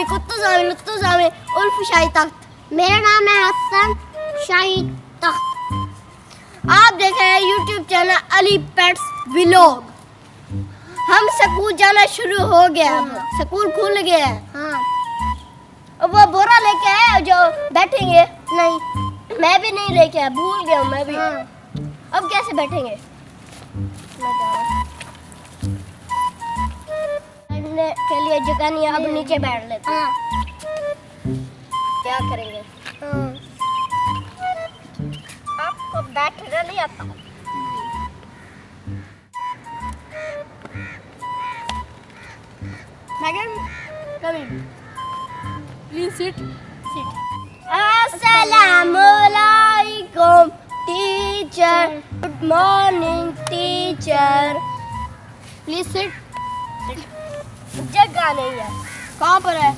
Jami कुत्तू Jami लुत्तू Jami Ulf शाही तख्त। मेरा नाम है हसन शाही तख्त। आप देख रहे हैं YouTube channel Ali pets vlog. हम स्कूल जाना शुरू हो गया, स्कूल खुल गया है। हाँ, अब वो बोरा लेके आए जो बैठेंगे। नहीं, मैं भी नहीं लेके आया, भूल गया हूँ मैं भी। हाँ। अब कैसे बैठेंगे? बैठने के लिए जगह नहीं है, अब नीचे बैठ लेते हैं। क्या करेंगे? आपको बैठना नहीं आता? Please sit. अस्सलामुअलैकुम teacher, good morning teacher. Please sit. जगह नहीं है। कहाँ पर है?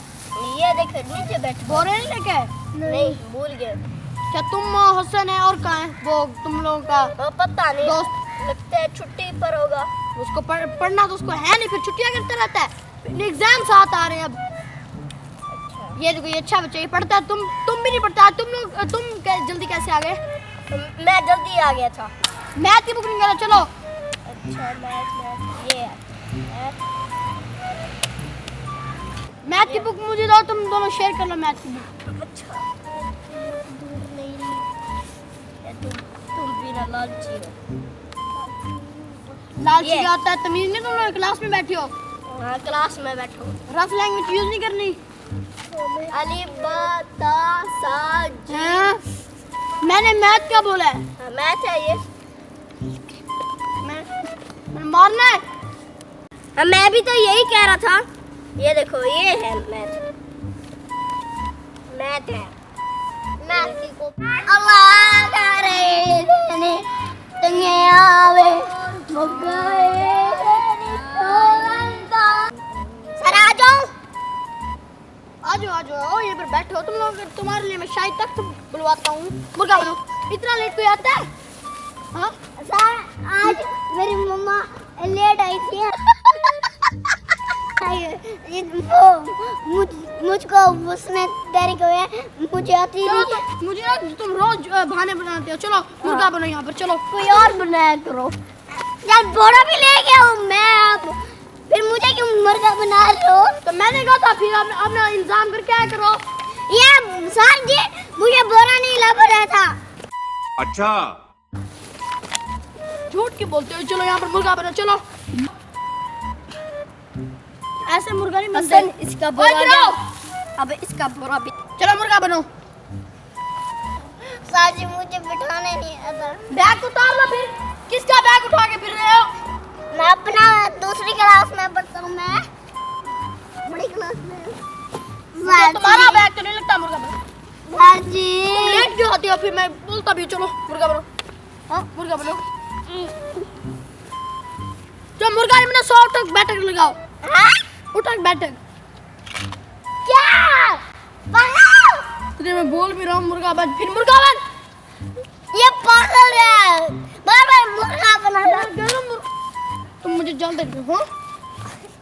ये देखो नीचे बैठ। बोरे नहीं लेके? नहीं, भूल गए। क्या तुम हसन है और कहाँ है वो तुम लोगों का वो पता नहीं दोस्त? लगता है छुट्टी पर होगा। उसको पढ़ना तो उसको है नहीं, फिर छुट्टियाँ करता रहता है। एग्जाम साथ आ रहे हैं अब। अच्छा। ये देखो ये अच्छा बच्चा, ये पढ़ता है। तुम भी नहीं पढ़ता। तुम जल्दी कैसे आ गए? मैं जल्दी आ गया था। मैथ की बुक नहीं करा, चलो। अच्छा, मैथ ये मैथ की बुक मुझे दो, तुम दोनों शेयर कर लो मैथ की बुक। अच्छा, दूर नहीं, तुम भी ना लालची हो। लालची क्या होता है? तमीज नहीं? तुम लोग क्लास में बैठे हो। हाँ, क्लास में बैठो। रफ लैंग्वेज यूज नहीं करनी। अली बा ता सा जी। हाँ? मैंने मैथ क्या बोला है? हाँ, मैथ है ये। मैंने मारना है। हाँ, मैं भी तो यही कह रहा था। ये देखो ये है मैथ। मैथ है। मैथ की कॉपी। अल्लाह करे तंगे आवे मुगाए सर आ जाओ। आ जाओ ये पर बैठो तुम लोग। तुम्हारे लिए मैं शायद तक बुलवाता हूँ। मुर्गा बनो। इतना लेट कोई आता है? हाँ सर, आज मेरी मम्मा लेट आई थी। मुझको उसने देरी को है, मुझे आती नहीं। मुझे ना तुम रोज बहाने बनाते हो। चलो मुर्गा बनो यहाँ पर। चलो कोई और बनाया करो यार। बोरा भी ले गया हूँ मैं, अब फिर मुझे क्यों मुर्गा बना रहे हो? तो मैंने कहा था फिर आपने इंतजाम करके आया करो। ये सर जी, मुझे बोरा नहीं लग रहा था। अच्छा, झूठ क्यों बोलते हो? चलो यहाँ पर मुर्गा बनो। चलो ऐसे मुर्गा नहीं बनते। इसका बोरा गया। अब इसका बोरा भी। चलो मुर्गा बनो। सर जी, मुझे बिठाने नहीं आता। बैग उतार लो फिर। किसका बैग उठा के फिर रहे हो? मैं अपना दूसरी क्लास में पढ़ता हूँ। मैं बड़ी क्लास में। तुम्हारा बैग तो नहीं लगता मुर्गा बनो। सर जी, तुम लेट क्यों आती हो? फिर मैं बोलता भी हूँ, चलो मुर्गा बनो। हाँ मुर्गा बनो। जो मुर्गा नहीं बना 100 तक बैठक लगाओ। हाँ? उठक बैठक। क्या पागल? तुझे मैं बोल भी रहा हूँ मुर्गा बन, फिर मुर्गा बन। ये पागल है, बार बार मुर्गा बनाता। तुम मुझे जल्द देखो।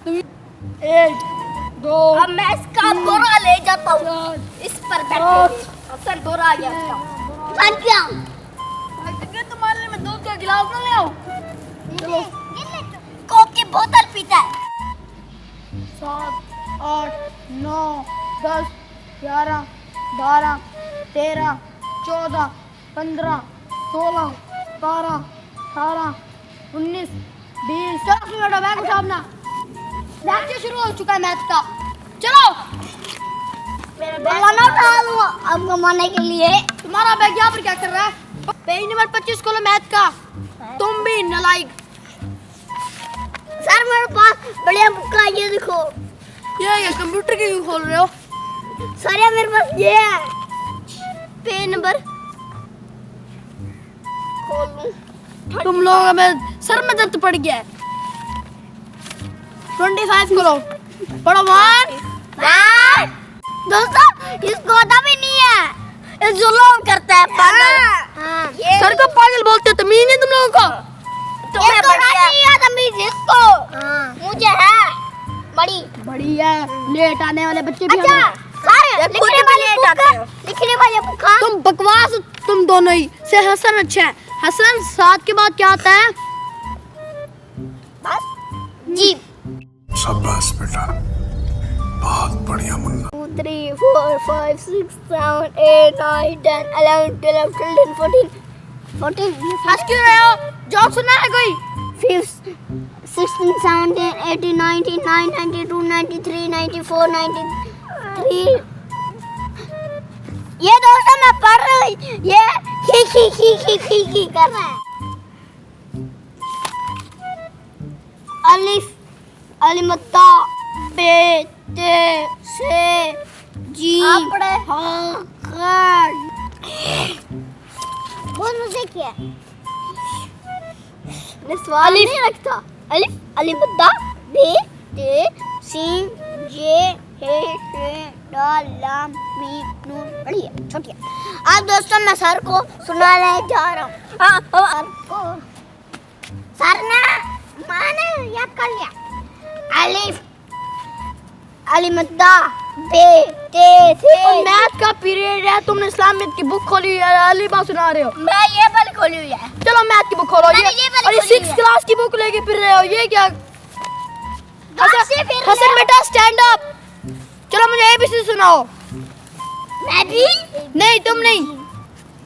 तुम 1 2 अब मैं इसका बोरा ले जाता हूँ। इस पर बैठे सर बोरा आ गया इसका। सर क्या? तुम्हारे लिए मैं दूध का गिलास ना ले आऊं? कोक की बोतल पीता है। 7 8 9 10 11 12 13 14 15 16 17 18 19 20। चलो अपना बैग उठा अपना। लेक्चर शुरू हो चुका है मैथ का। चलो मेरा बैग ना उठा लूंगा अब कमाने के लिए। तुम्हारा बैग यहाँ पर क्या कर रहा है? पेज नंबर 25 खोलो मैथ का। तुम भी नालायक। सर मेरे पास बढ़िया बुक है, ये देखो। ये कंप्यूटर की क्यों खोल रहे हो? सर ये मेरे पास ये है। पेज नंबर खोल लूं। तुम लोग में सर में दर्द पड़ गया है। 25 खोलो। पढ़ो 1 दोस्तों, इसको आता भी नहीं है, ये जुल्म करता है पागल। हाँ, सर को पागल बोलते हो? तमीज नहीं तुम लोगों को? तुम्हें नहीं है तमीज इसको। मुझे है बड़ी बड़ी है, लेट आने वाले बच्चे भी अच्छा सारे लिखने वाले बुक। तुम बकवास, तुम दोनों ही से हसन अच्छा है। हसन 7 के बाद क्या आता है? बस जी। शाबाश बेटा, बहुत बढ़िया मुन्ना। 2 3 4 5 6 7 8 9 10 11 12 13 14 हंस क्यों रहे हो? जोक सुना है कोई? 16 17 18 19 92 93 94 93। ये दोस्तों मैं पढ़ रही, ये ही कर रहा है। अलिफ अलिमत्ता बे ते से जीम हाँ खर। बहुत मजे किया। ने सवाल नहीं रखता। अलिफ अलिमत्ता बे ते सीन जे हे दाल लाम मीम नून बड़ी है छोटी है। अब दोस्तों मैं सर को सुनाने जा रहा हूँ। सर ने माने याद कर लिया। अलिफ अलिमत्ता बे ते से। मैथ का पीरियड है, तुमने इस्लामियत की बुक खोली है, अली बात सुना रहे हो। मैं ये वाली खोली हुई है। चलो मैथ की बुक खोलो। मैंने ये वाली और ये खोली 6 है। क्लास की बुक लेके फिर रहे हो, ये क्या? फिर हसन बेटा स्टैंड अप। चलो मुझे एबीसी सुनाओ। मैं भी नहीं तुम नहीं,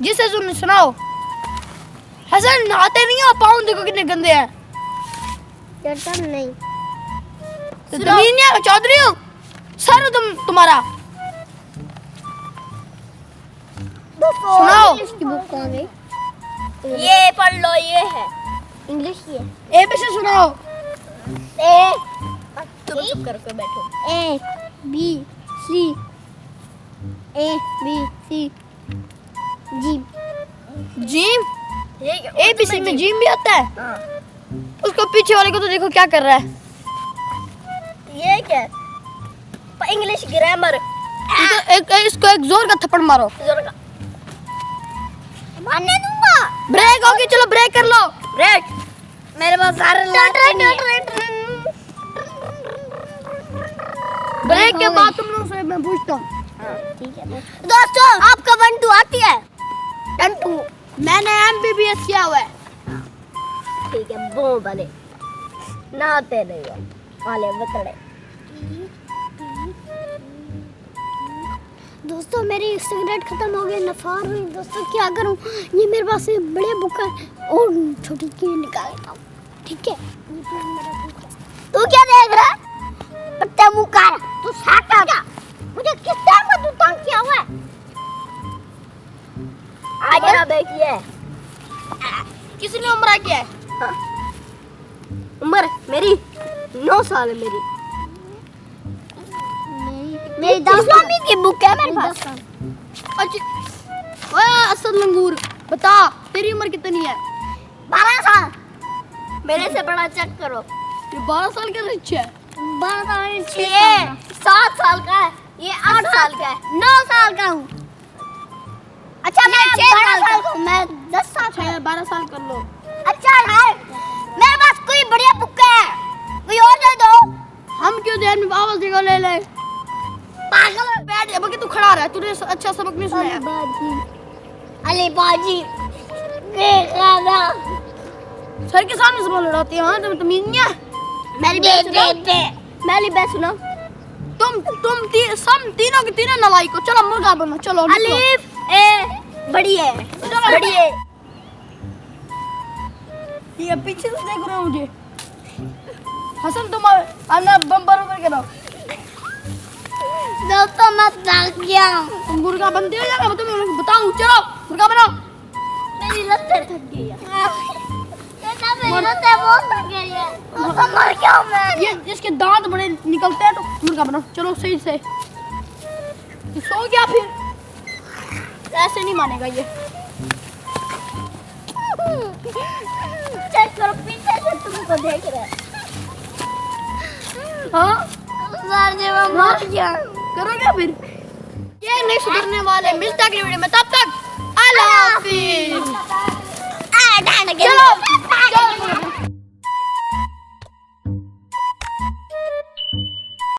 जिसे सुनाओ। हसन नहाते नहीं हो, पाँव देखो कितने गंदे हैं। करता नहीं। तो जमीन नहीं चौधरी हो सर हो तुम्हारा। सुनाओ। इंग्लिश की बुक कहाँ गई? ये पढ़ लो, ये है इंग्लिश की है। एबीसी सुनाओ। ए तुम चुप करके बैठो। A B C A B C G. Gym? ABC में जिम भी आता है? उसको पीछे वाले को तो देखो क्या कर रहा है। ये क्या है? English grammar. इसको एक जोर का थप्पड़ मारो। मारने दूंगा। ब्रेक होगी, चलो ब्रेक कर लो। ब्रेक मेरे पास सारे ब्रेक के बाद तुम लोगों से मैं पूछता हूँ। ठीक है दोस्तों, आपका 1 2 आती है? 1 2 मैंने एमबीबीएस किया हुआ है। ठीक है वो वाले नहाते नहीं हो वाले बतड़े। दोस्तों मेरी सिगरेट खत्म हो गई, नफार हुई। दोस्तों क्या करूं, ये मेरे पास एक बड़े बुक है और छोटी की निकाल लेता हूं। ठीक है तू क्या देख रहा है? पत्ते मुंह कर, तू साथ आ जा। मुझे किस टाइम का तू तंग किया हुआ है? आ जा देखिए। किसने उम्र किया है? हाँ। उम्र मेरी 9 साल है। मेरी 10 की बुक है मेरे पास। अच्छा ओए असद लंगूर बता तेरी उम्र कितनी है? 12 साल। मेरे से बड़ा चेक करो। ये 12 साल का रिच है। 12 साल 7 साल का है, ये 8 साल का है, 9 साल का हूँ। अच्छा मैं 12 साल का हूँ, मैं 10 साल का हूँ। 12 साल कर लो। अच्छा है, मेरे पास कोई बढ़िया बुक है, कोई और दे दो। हम क्यों देर में आवाज देगा? ले ले पागल बैठ जा, बाकी तू खड़ा रहा, तूने अच्छा सबक नहीं सुनाया। अली बाजी के खाना सर के सामने से बोल लड़ाती है। हाँ तुम्हें तमीज नहीं है? मेरी बेस सुनो, मेरी बेस सुनो। तुम सब तीनों के तीनों नवाई को चलो मुर्गा बनो। चलो अलिफ ए बड़ी है, बड़ी है। ये पीछे से देख रहे हो मुझे। हसन तुम अन्ना बम्पर ऊपर करो। दोस्तों मैं थक गया। तुम मुर्गा बनते हो या मैं तुम्हें बताऊं? चलो मुर्गा बनाओ। मेरी लत्ते थक गई है। मेरी लत्ते बहुत थक गई है। दोस्तों मर गया हूं मैं। ये जिसके दांत बड़े निकलते हैं तो मुर्गा बनाओ। चलो सही से सो गया, फिर ऐसे नहीं मानेगा ये। चेक करो पीछे से तुमको देख रहा है। हाँ सर जी मैं मर गया। करोगे फिर? ये नहीं सुधरने वाले। मिलता अगली वीडियो में, तब तक अल्लाह हाफिज। चलो